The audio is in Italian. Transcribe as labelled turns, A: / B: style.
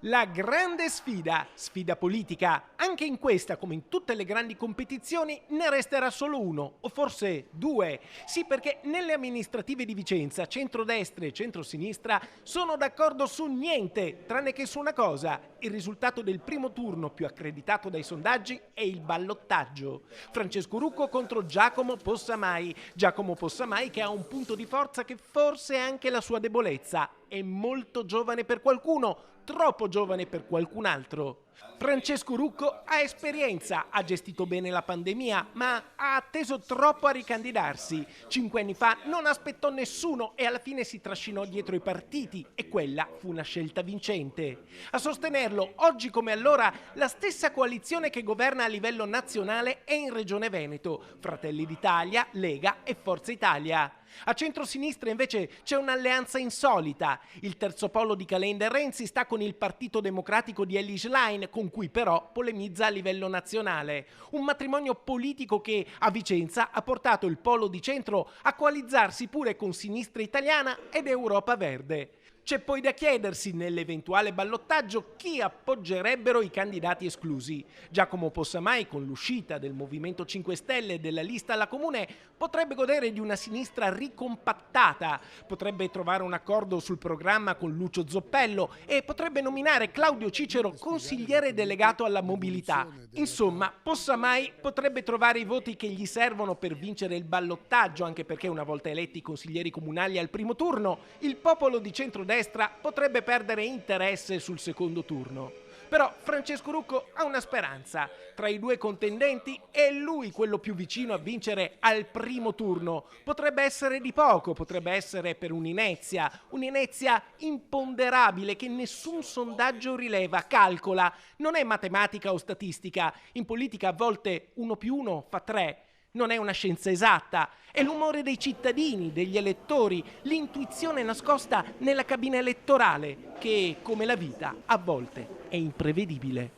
A: La grande sfida politica. Anche in questa, come in tutte le grandi competizioni, ne resterà solo uno, o forse due. Sì, perché nelle amministrative di Vicenza, centrodestra e centrosinistra sono d'accordo su niente, tranne che su una cosa: il risultato del primo turno più accreditato dai sondaggi è il ballottaggio. Francesco Rucco contro Giacomo Possamai. Giacomo Possamai che ha un punto di forza che forse è anche la sua debolezza. È molto giovane per qualcuno, troppo giovane per qualcun altro. Francesco Rucco ha esperienza, ha gestito bene la pandemia, ma ha atteso troppo a ricandidarsi. 5 anni fa non aspettò nessuno e alla fine si trascinò dietro i partiti e quella fu una scelta vincente. A sostenerlo, oggi come allora, la stessa coalizione che governa a livello nazionale è in Regione Veneto: Fratelli d'Italia, Lega e Forza Italia. A centrosinistra invece c'è un'alleanza insolita. Il terzo polo di Calenda e Renzi sta con il Partito Democratico di Elly Schlein, con cui però polemizza a livello nazionale. Un matrimonio politico che a Vicenza ha portato il polo di centro a coalizzarsi pure con Sinistra Italiana ed Europa Verde. C'è poi da chiedersi, nell'eventuale ballottaggio, chi appoggerebbero i candidati esclusi. Giacomo Possamai, con l'uscita del Movimento 5 Stelle e della lista alla Comune, potrebbe godere di una sinistra ricompattata, potrebbe trovare un accordo sul programma con Lucio Zoppello e potrebbe nominare Claudio Cicero consigliere delegato alla mobilità. Insomma, Possamai potrebbe trovare i voti che gli servono per vincere il ballottaggio, anche perché una volta eletti consiglieri comunali al primo turno, il popolo di centrodestra potrebbe perdere interesse sul secondo turno. Però Francesco Rucco ha una speranza: tra i due contendenti è lui quello più vicino a vincere al primo turno. Potrebbe essere di poco, potrebbe essere per un'inezia imponderabile che nessun sondaggio rileva, calcola. Non è matematica o statistica. In politica a volte 1 più 1 fa 3. Non è una scienza esatta, è l'umore dei cittadini, degli elettori, l'intuizione nascosta nella cabina elettorale che, come la vita, a volte è imprevedibile.